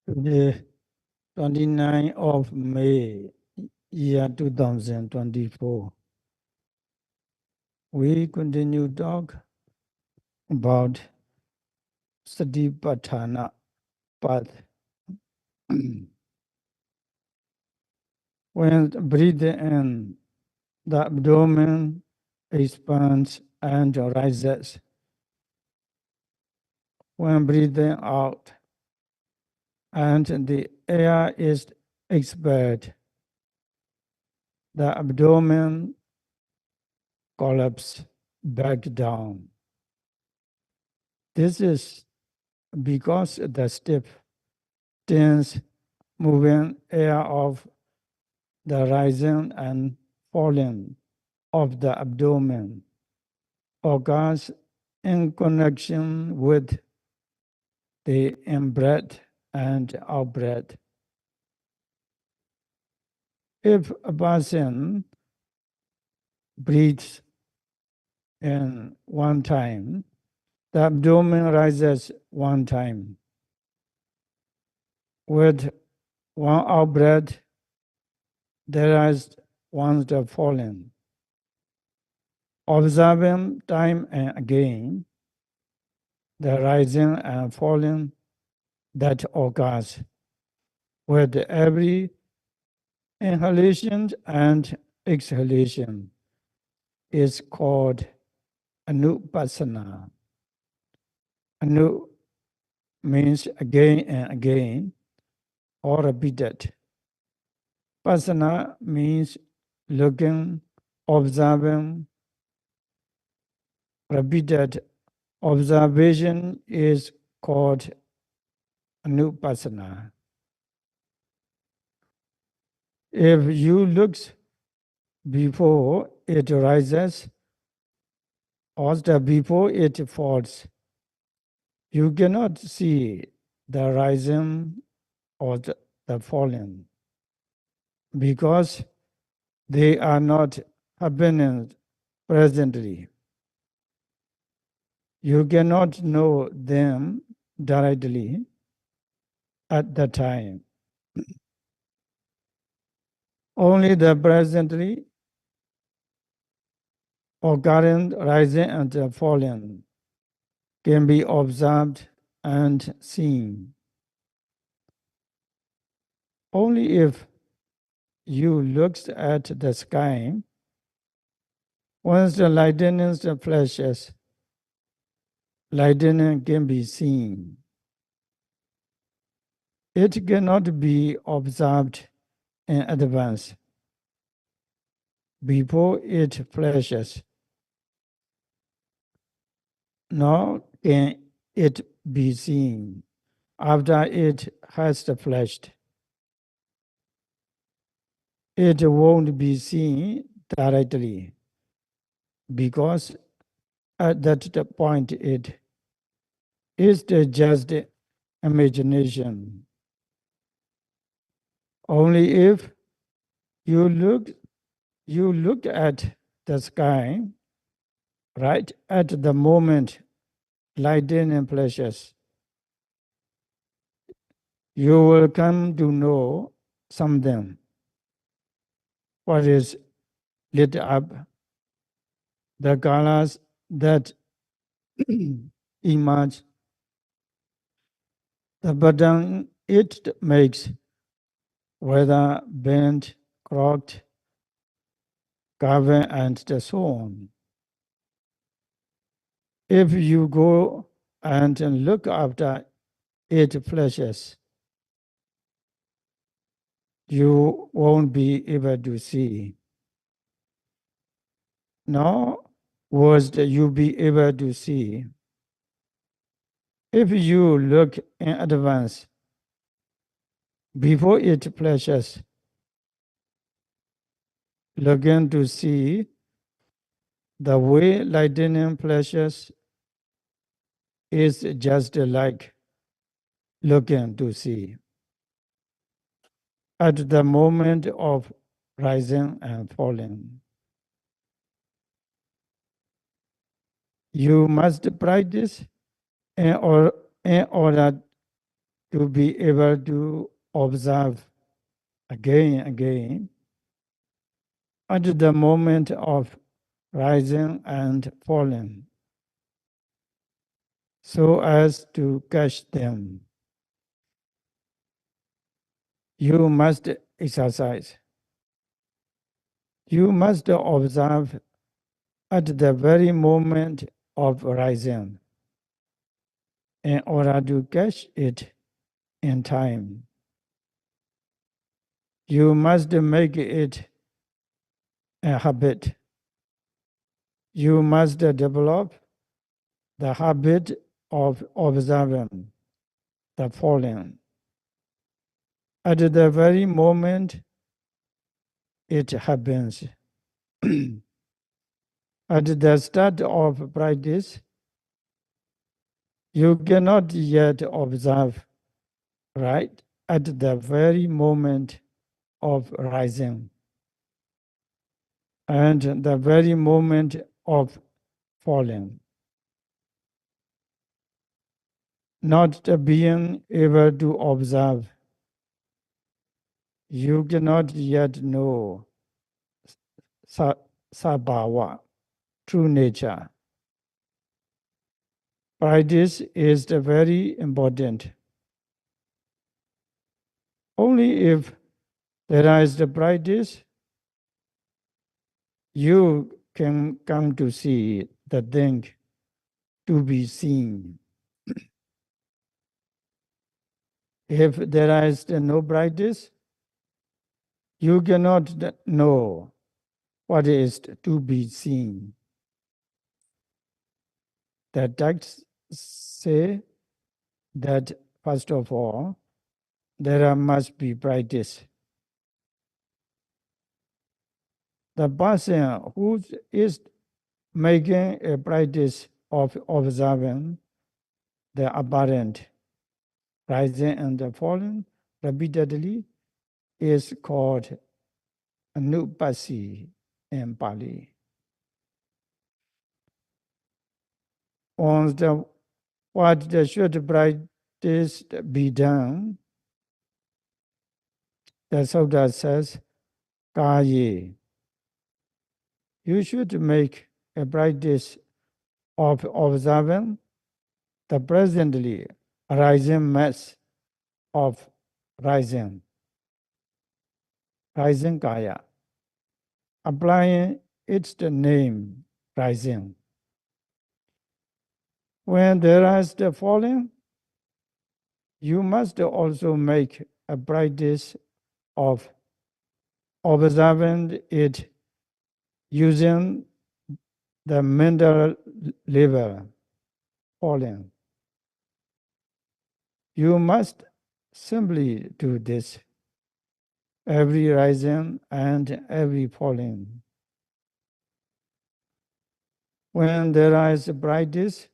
Today, 29th of May, year 2024, we continue to talk about Satipatthana path. When breathing in, the abdomen expands and rises. When breathing out, and the air is expelled, the abdomen collapses back down. This is because the stiff, tense, moving air of the rising and falling of the abdomen occurs in connection with the in-breath and out-breath. If a person breathes in one time, the abdomen rises one time. With one out-breath, there is once the falling. Observing time and again, the rising and falling that occurs with every inhalation and exhalation is called anupassana. Anu means again and again or repeated. Passana means looking, observing. Repeated observation is called anupassana. If you look before it rises or before it falls, you cannot see the rising or the falling because they are not happening presently. You cannot know them directly at the time. Only the presently occurring rising and falling can be observed and seen. Only if you look at the sky, once the lightning flashes, lightning can be seen. It cannot be observed in advance before it flashes, nor can it be seen after it has flashed. It won't be seen directly because at that point it is just imagination. Only if you look at the sky right at the moment lightning flashes, you will come to know something. What is lit up, the colors that emerge, the pattern it makes, whether bent, crooked, carved, and so on. If you go and look after it flashes, you won't be able to see. Nor would you be able to see. If you look in advance, before it flashes, looking to see the way lightning flashes is just like looking to see at the moment of rising and falling. You must practice in order to be able to observe again and again at the moment of rising and falling, so as to catch them. You must exercise. You must observe at the very moment of rising in order to catch it in time. You must make it a habit. You must develop the habit of observing the falling. At the very moment it happens. At the start of practice, you cannot yet observe right at the very moment of rising and the very moment of falling. Not being able to observe, you cannot yet know sabhava, true nature. Practice is very important. Only if there is the practice, you can come to see the thing to be seen. If there is no practice, you cannot know what is to be seen. The texts say that first of all, there must be practice. The person who is making a practice of observing the apparent rising and falling repeatedly is called anupasi in Pali. On the what should practice be done, the Sutta says, Kaye. You should make a practice of observing the presently arising mass of rising kaya, applying its name, rising. When there is the falling, you must also make a practice of observing it using the mental level, falling. You must simply do this every rising and every falling. When there is practice,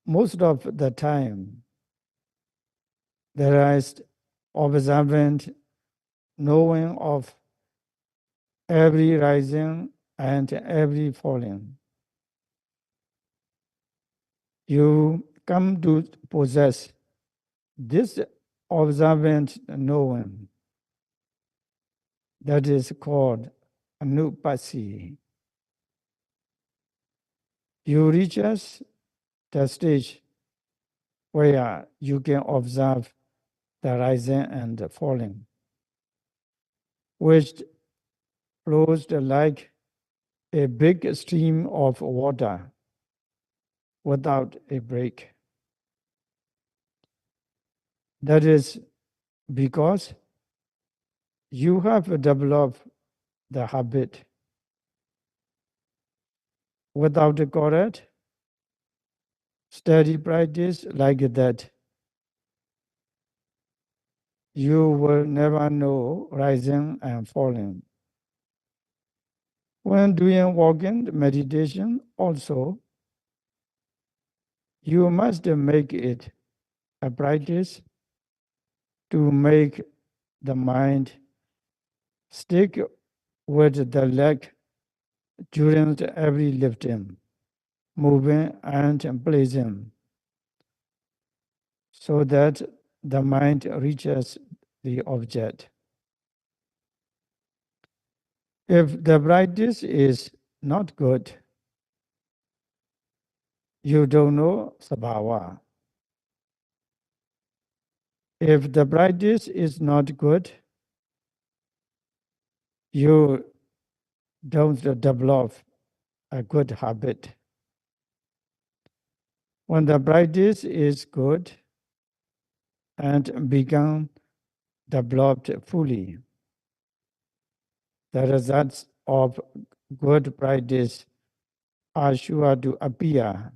most of the time there is observant knowing of every rising and every falling. You come to possess this observant knowing that is called anupasi. You reach us the stage where you can observe the rising and the falling, which flows like a big stream of water without a break. That is because you have developed the habit. Without a correct, steady practice like that, you will never know rising and falling. When doing walking meditation also, you must make it a practice to make the mind stick with the leg during every lifting, moving and placing, so that the mind reaches the object. If the practice is not good, you don't know sabhava. If the practice is not good, you don't develop a good habit. When the practice is good and become developed fully, the results of good practice are sure to appear.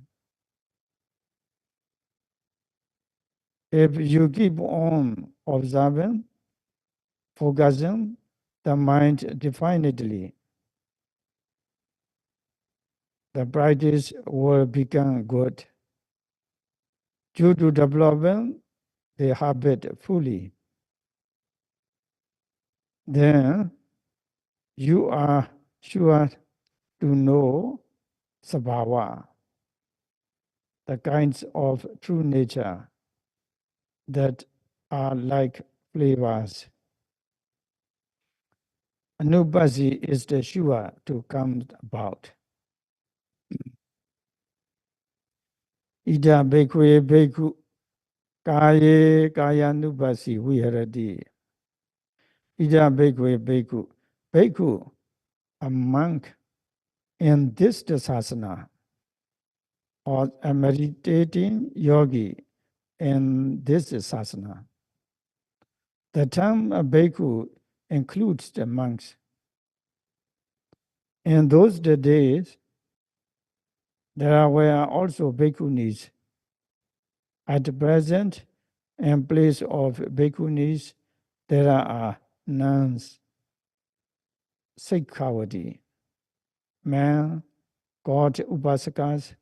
If you keep on observing, focusing the mind definitely, the practice will become good. Due to developing the habit fully, then you are sure to know sabhava, the kinds of true nature that are like flavors. Anubhasi is the sure to come about. Ida bhikkhve bhikkhu kaye kayanubhasi viharati. Ida bhikkhve bhikkhu. Bhikkhu, a monk in this sasana, or a meditating yogi in this sasana. The term bhikkhu includes the monks. In those days, there were also bhikkhunis. At present, in place of bhikkhunis, there are nuns, Sikhawati, men called upasakas,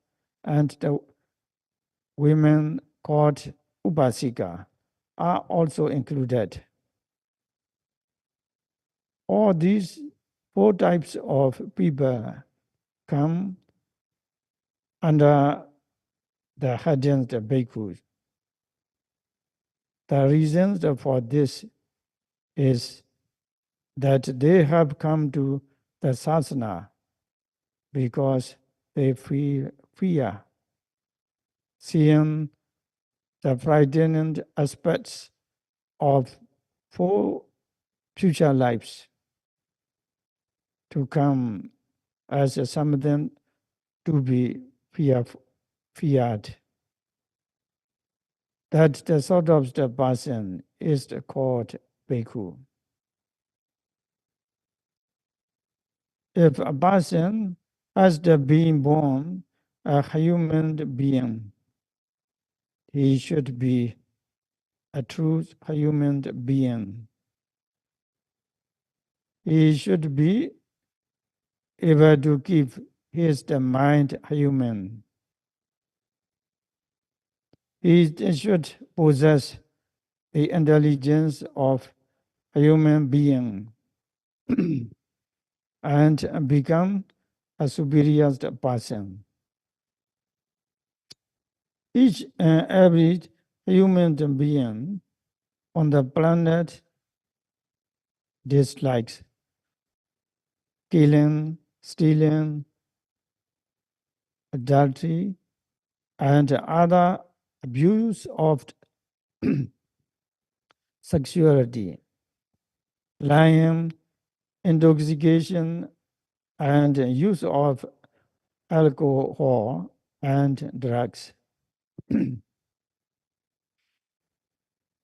and the women called upasika are also included. All these four types of people come under the headings of bhikkhus. The reasons for this is that they have come to the sasana because they fear seeing the frightening aspects of four future lives to come as something to be feared. That the sort of the person is called bhikkhu. If a person has been born a human being, he should be a true human being. He should be able to keep his mind human. He should possess the intelligence of a human being and become a superior person. Each and every human being on the planet dislikes killing, stealing, adultery, and other abuse of sexuality, lying, intoxication, and use of alcohol and drugs.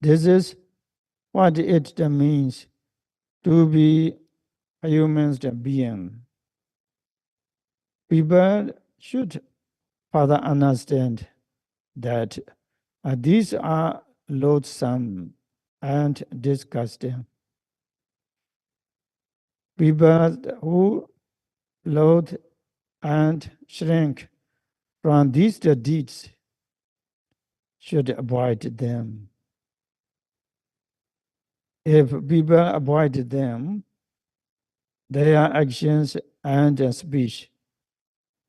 This is what it means to be a human being. People should further understand that these are loathsome and disgusting. People who loathe and shrink from these deeds should avoid them. If people avoid them, their actions and speech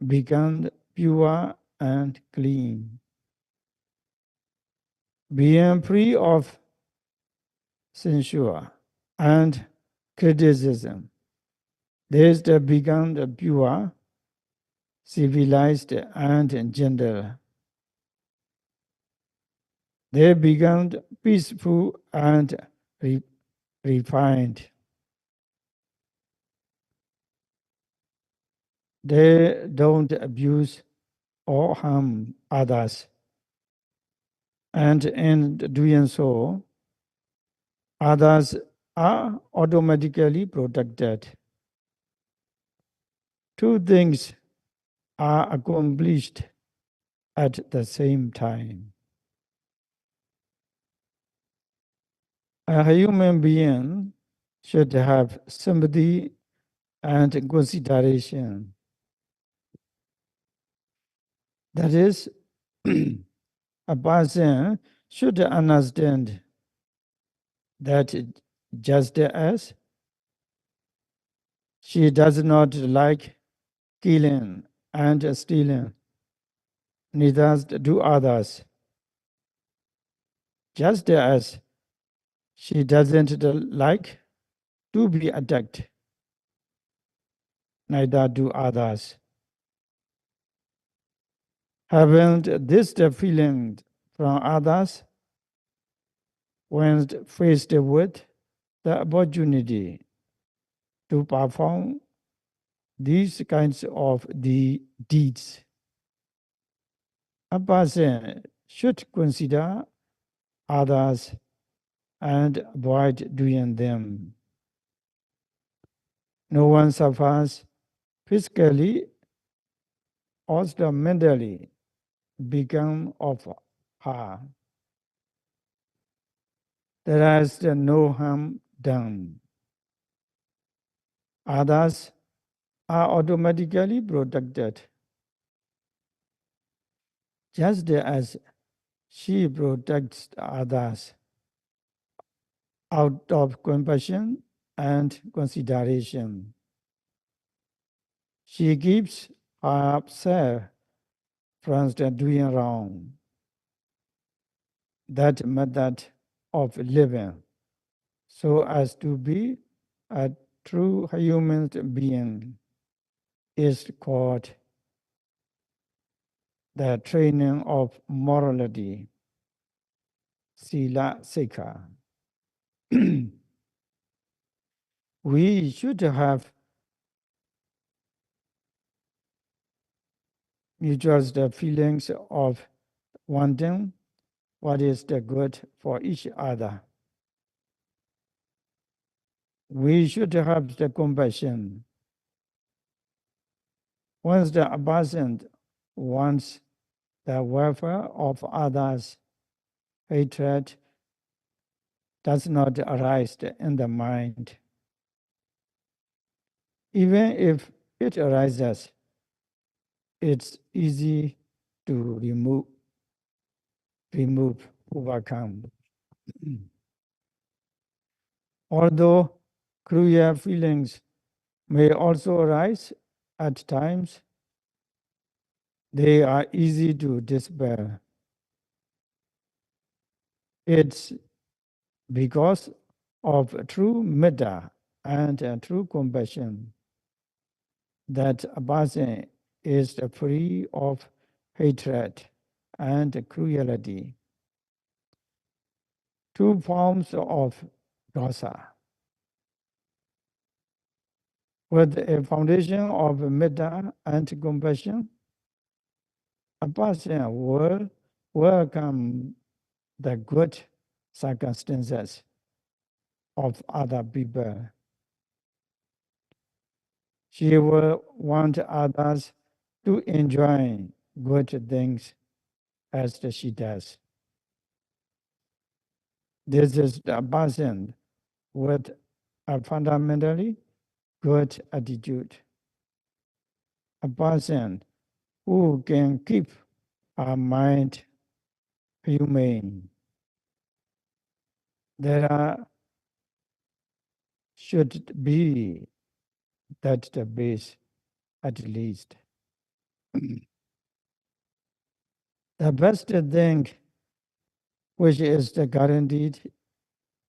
become pure and clean. being free of censure and criticism. This become the pure, civilized, and gentle. They become peaceful and re- refined. They don't abuse or harm others. And in doing so, others are automatically protected. Two things are accomplished at the same time. A human being should have sympathy and consideration. That is, a person should understand that just as she does not like killing and stealing, neither do others. Just as she doesn't like to be attacked, neither do others. Having this feeling from others when faced with the opportunity to perform these kinds of the deeds, a person should consider others and avoid doing them. No one suffers physically or mentally because of her. There is no harm done. Others are automatically protected, just as she protects others out of compassion and consideration. She keeps herself from doing wrong. That method of living so as to be a true human being is called the training of morality, sila sikha. We should have mutual the feelings of wanting what is the good for each other. We should have the compassion. Once the person wants the welfare of others, hatred does not arise in the mind. Even if it arises, it's easy to remove, overcome. Although cruel feelings may also arise at times, they are easy to dispel. It's because of true metta and true compassion that a person is free of hatred and cruelty. Two forms of dosa. With a foundation of metta and compassion, a person will welcome the good circumstances of other people. She will want others to enjoy good things as she does. This is the person with a fundamentally good attitude. A person who can keep her mind humane. There should be that the base at least. The best thing which is the guaranteed,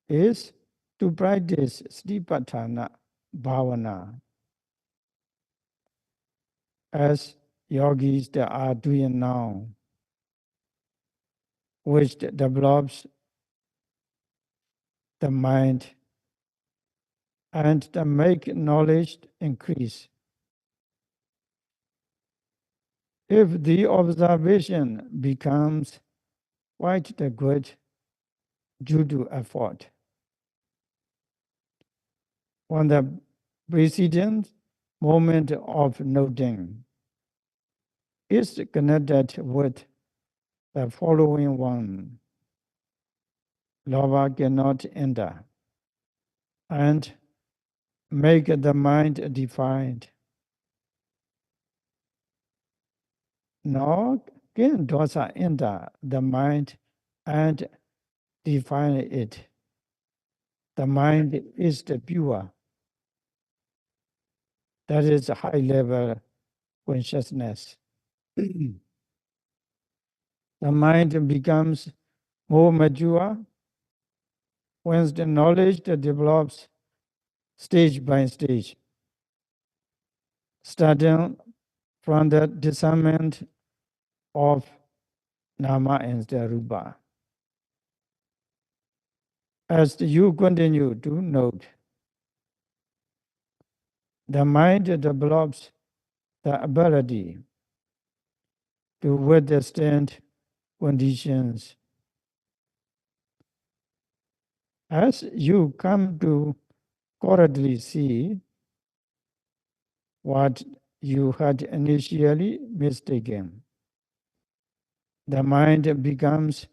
is to practice Satipatthana Bhavana as yogis that are doing now, which develops the mind and to make knowledge increase. If the observation becomes quite the good due to effort, on the precedent moment of noting is connected with the following one. Lava cannot enter and make the mind defined. Nor can dosa enter the mind and define it. The mind is the pure. That is a high level consciousness. The mind becomes more mature when the knowledge that develops stage by stage, starting from the discernment of nama and the rupa. As you continue to note, the mind develops the ability to withstand conditions. As you come to correctly see what you had initially mistaken, the mind becomes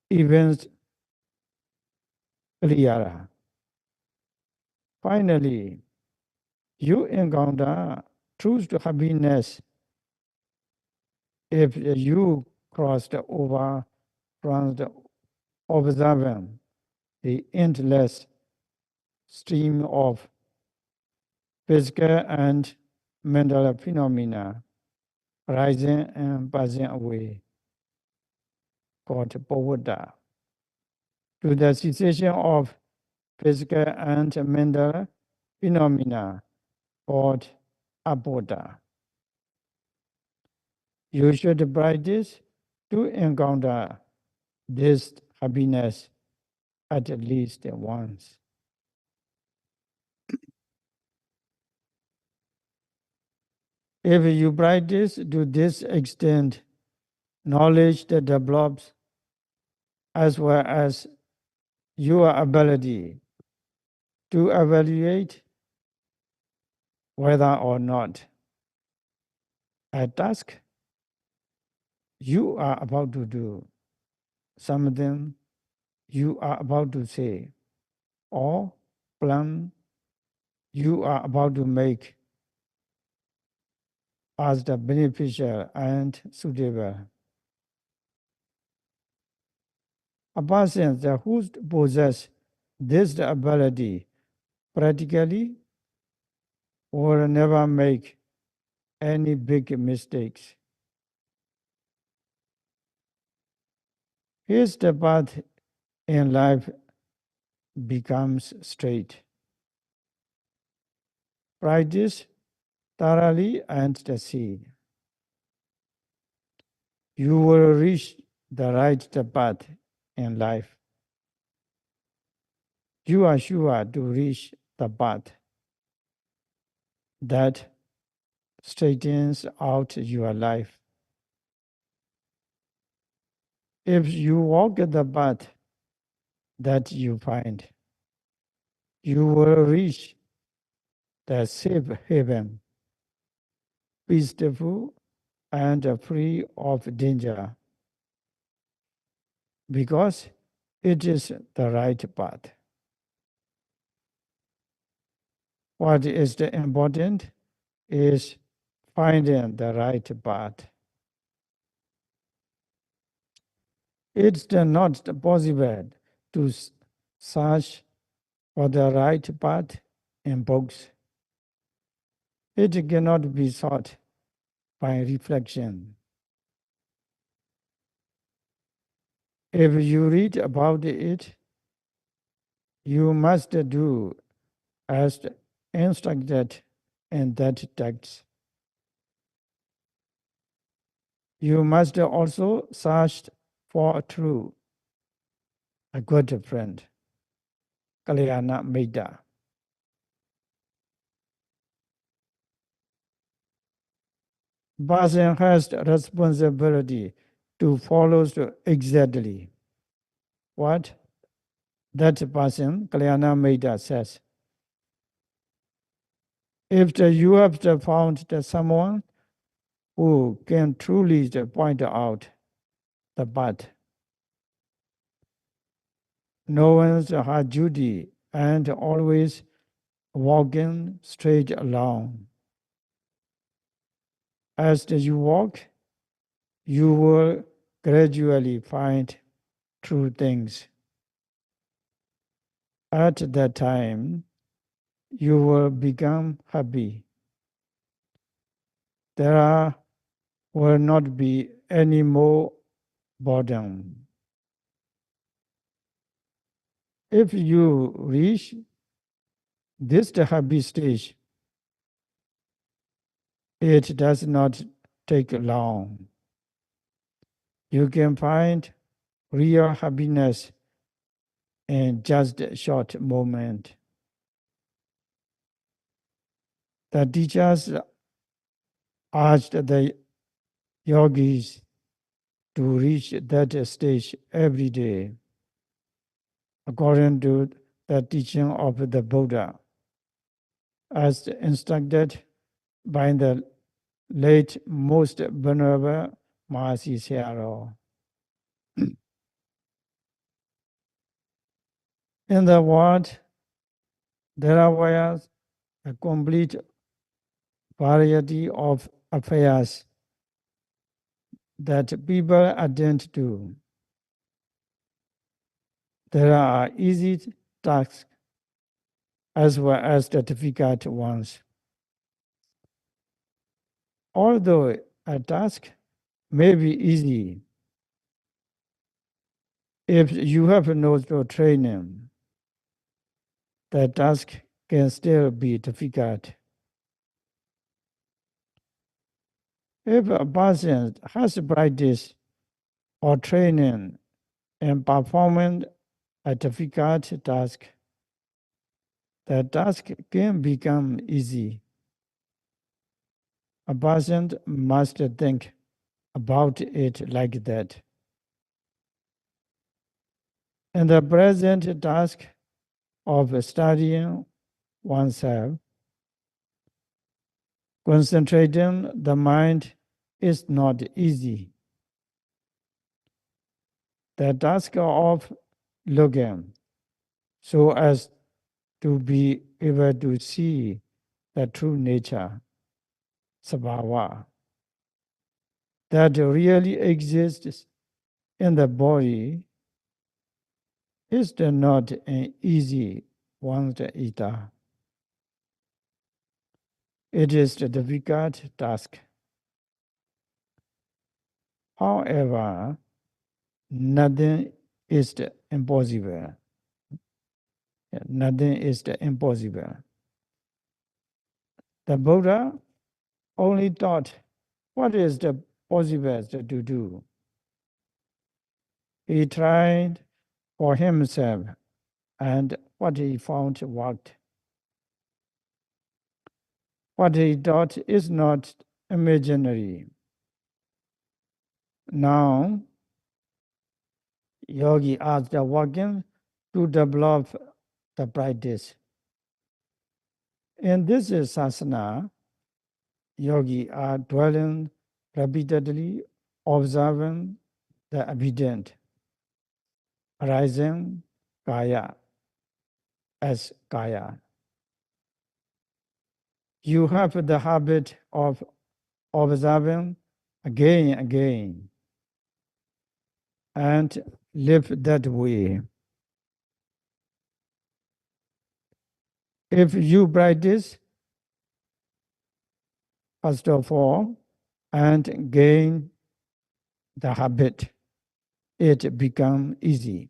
even clearer. Finally, you encounter truth to happiness if you crossed over from the observing the endless stream of physical and mental phenomena rising and passing away, called Pavada, to the cessation of physical and mental phenomena, called Abodha. You should practice to encounter this happiness at least once. If you practice to this extent, knowledge that develops as well as your ability to evaluate whether or not a task you are about to do, something you are about to say, or plan you are about to make as the beneficial and suitable. A person who possesses this ability practically will never make any big mistakes. His path in life becomes straight. Practice thoroughly and see. You will reach the right path in life. You are sure to reach the path that straightens out your life. If you walk the path that you find, you will reach the safe haven, peaceful and free of danger, because it is the right path. What is the important is finding the right path. It's not possible to search for the right path in books. It cannot be sought by reflection. If you read about it, you must do as instructed in that text. You must also search for a true, a good friend, Kalyana Maida. Person has the responsibility to follow exactly what that person, Kalyana Maida, says. If you have found someone who can truly point out the path, no one's her duty and always walking straight along. As you walk, you will gradually find true things. At that time, you will become happy. Will not be any more boredom. If you reach this happy stage, it does not take long. You can find real happiness in just a short moment. The teachers asked the yogis to reach that stage every day, according to the teaching of the Buddha, as instructed by the late most venerable Mahasi Sayadaw. In the world, there are a complete variety of affairs that people attend to. There are easy tasks as well as the difficult ones. Although a task may be easy, if you have no training, the task can still be difficult. If a person has practice or training in performing a difficult task, the task can become easy. A person must think about it like that. In the present task of studying oneself, concentrating the mind is not easy. The task of looking so as to be able to see the true nature, sabhava, that really exists in the body is not an easy one either. It is a difficult task. However, nothing is impossible. Nothing is impossible. The Buddha only taught what is the possible to do. He tried for himself, and what he found worked. What he taught is not imaginary. Now, yogi asked the working to develop the practice. In this sasana, yogi are dwelling repeatedly, observing the evident, arising kaya as kaya. You have the habit of observing again and again and live that way. If you practice, first of all, and gain the habit, it become easy.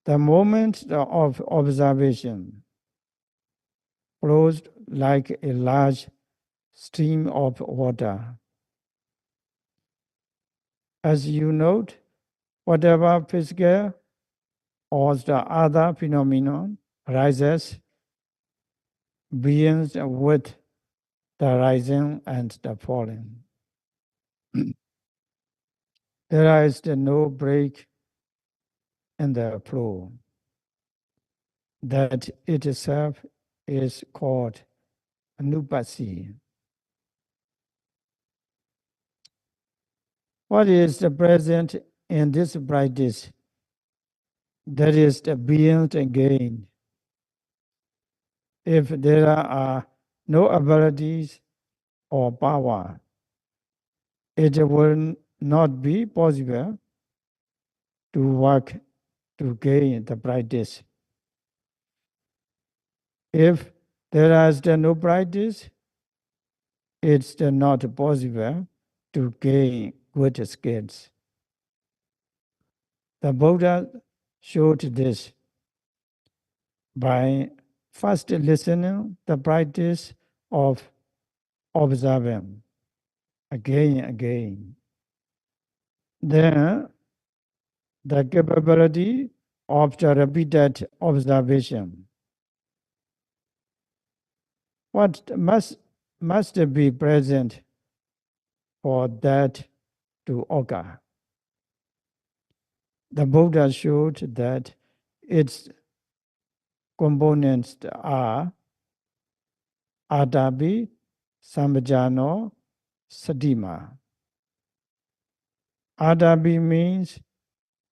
The moment of observation flows like a large stream of water. As you note, whatever physical or the other phenomenon arises begins with the rising and the falling. There is no break in the flow. That itself is called anupasi. What is the present in this practice? That is the beyond again. If there are no abilities or power, it will not be possible to work to gain the practice. If there is no practice, it's not possible to gain good skills. The Buddha showed this by first listening the practice of observing again and again. Then the capability of the repeated observation. What must be present for that to occur? The Buddha showed that its components are Adabi, Sambhajano, Sadima. Adabi means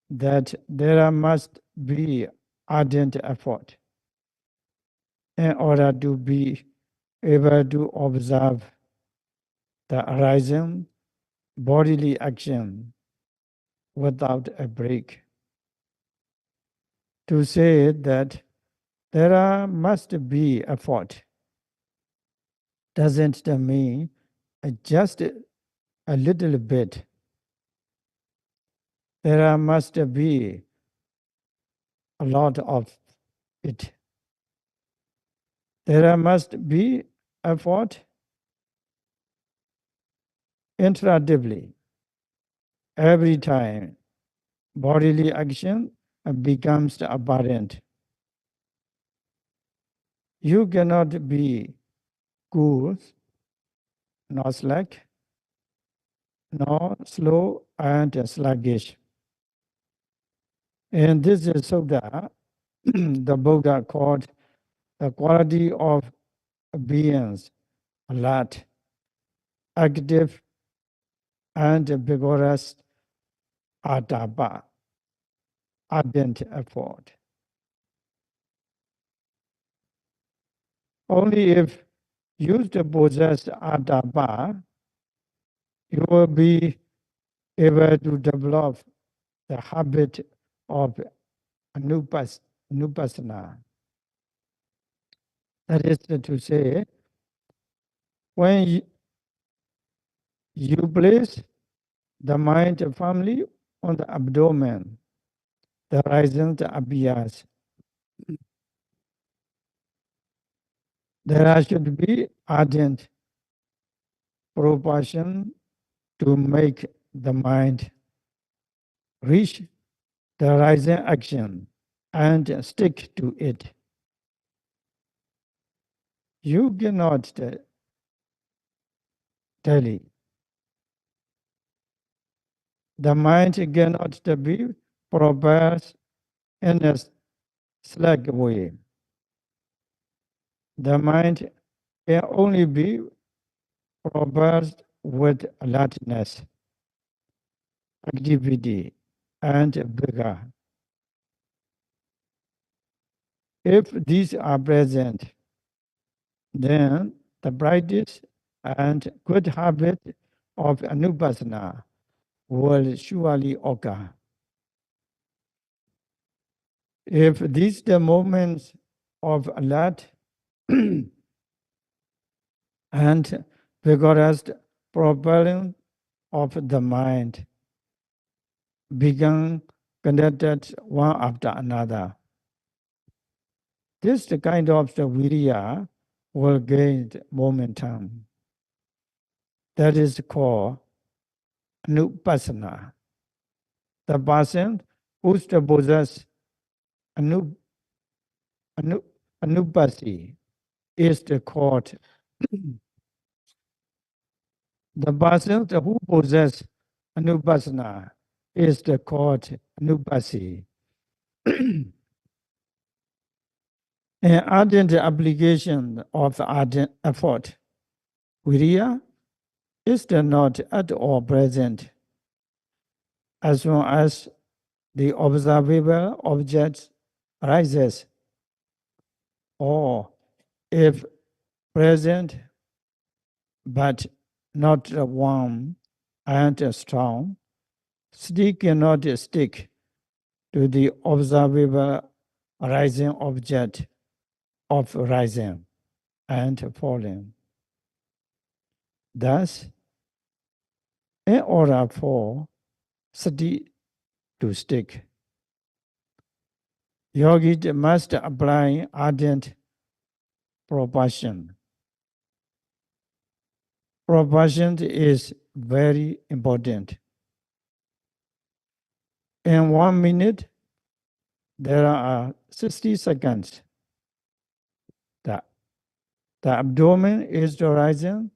that there must be ardent effort in order to be able to observe the arising bodily action without a break. To say that must be effort doesn't mean just a little bit. There must be a lot of it. There must be effort interactively every time bodily action becomes apparent. You cannot be cool, nor slack, nor slow and sluggish. In this sutta, the Buddha called the quality of beings alert, active, and vigorous atapa, ardent effort. Only if you possess atapa, you will be able to develop the habit of anupassana. That is to say, when you place the mind firmly on the abdomen, the horizon appears. There should be ardent proportion to make the mind reach the horizon action and stick to it. You cannot tally. The mind cannot be propelled in a slack way. The mind can only be propelled with alertness, activity, and vigor. If these are present, then the practice and good habit of anupassana will surely occur. If these the moments of alert and vigorous propelling of the mind become connected one after another. This kind of the viriya will gain momentum. That is called anupassana. The person who possesses anu, anu, anupasi is the called the person who possesses anupassana is the called anupasi. An ardent application of the ardent effort, viriya, is not at all present as long as the observable object arises, or if present but not warm and strong, stick cannot stick to the observable arising object of rising and falling. Thus, in order for sati to stick, yogi must apply ardent propulsion. Propulsion is very important. In 1 minute, there are 60 seconds. The, the abdomen is rising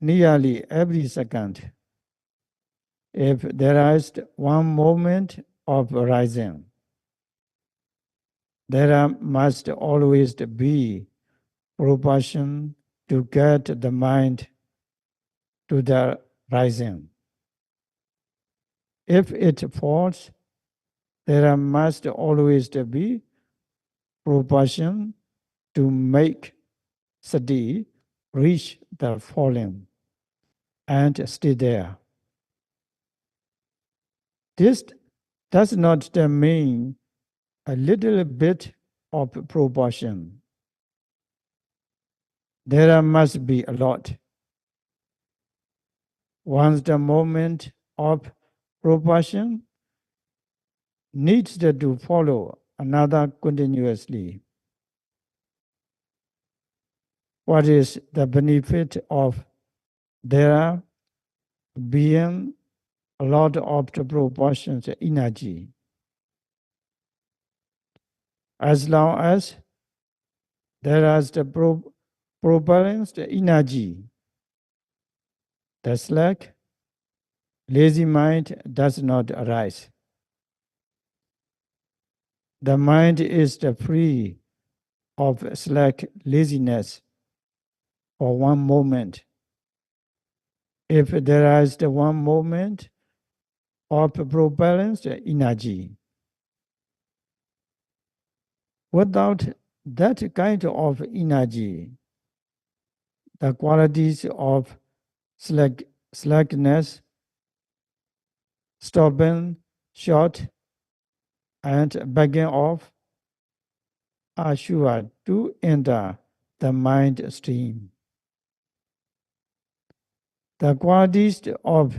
nearly every second. If there is one moment of rising, there must always be propulsion to get the mind to the rising. If it falls, there must always be propulsion to make sati reach the falling and stay there. This does not mean a little bit of propulsion. There must be a lot. Once the moment of propulsion needs to follow another continuously. What is the benefit of there being a lot of the propulsions energy? As long as there is the propellants energy, the slack, lazy mind does not arise. The mind is free of slack laziness for one moment. If there is the one moment of propellants energy, without that kind of energy, the qualities of slackness, stopping short, and backing off are sure to enter the mind stream. The qualities of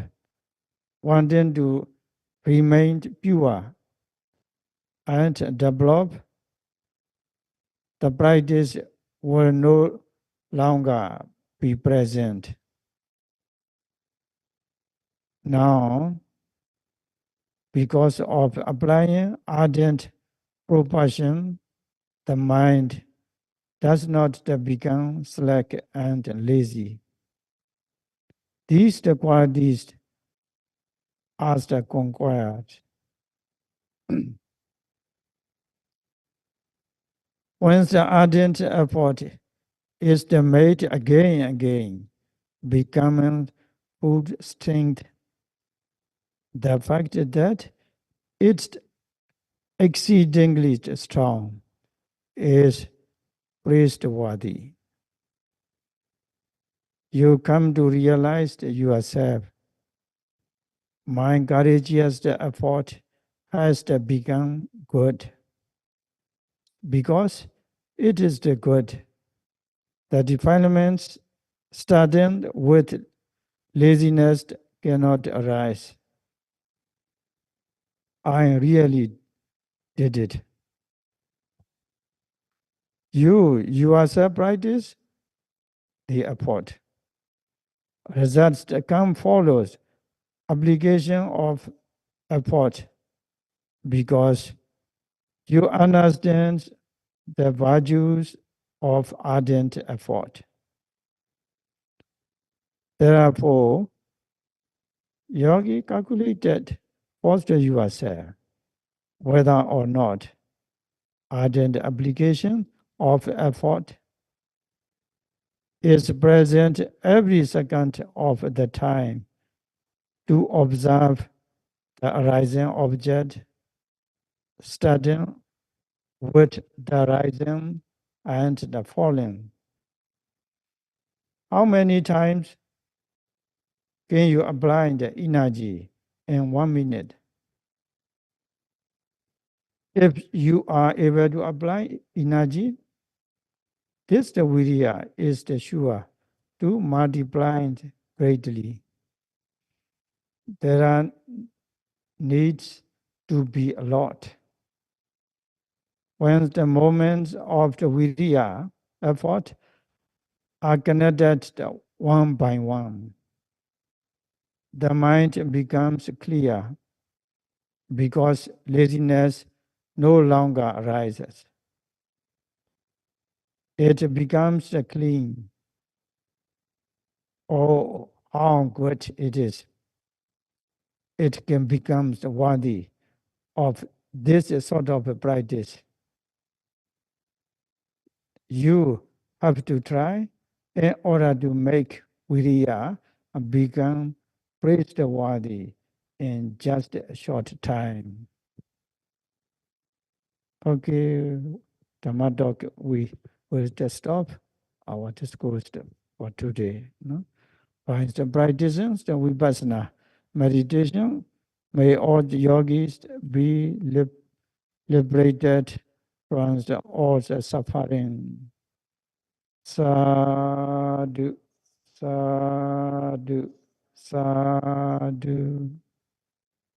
wanting to remain pure and develop the practice will no longer be present. Now, because of applying ardent propulsion, the mind does not become slack and lazy. These qualities are conquered. Once the ardent effort is made again and again, becoming food strength, the fact that it's exceedingly strong is praiseworthy. You come to realize yourself. My courageous effort has become good because it is the good. The defilements starting with laziness cannot arise. I really did it. You yourself practice the effort. Results that come follows application of effort because you understand the virtues of ardent effort. Therefore, yogi calculated foster yourself whether or not ardent application of effort is present every second of the time to observe the arising object, starting with the rising and the falling. How many times can you apply the energy in 1 minute? If you are able to apply energy, this the virya is the sure to multiply greatly. There are needs to be a lot. When the moments of the virya effort are connected one by one, the mind becomes clear because laziness no longer arises. It becomes clean. Oh, how good it is. It can become worthy of this sort of a practice. You have to try in order to make viriya become praiseworthy in just a short time. Okay, Dhamma talk, we will just stop our discourse for today. No? By the practices, the vipassana meditation, may all the yogis be liberated from all the suffering. Sadhu, sadhu, sadhu.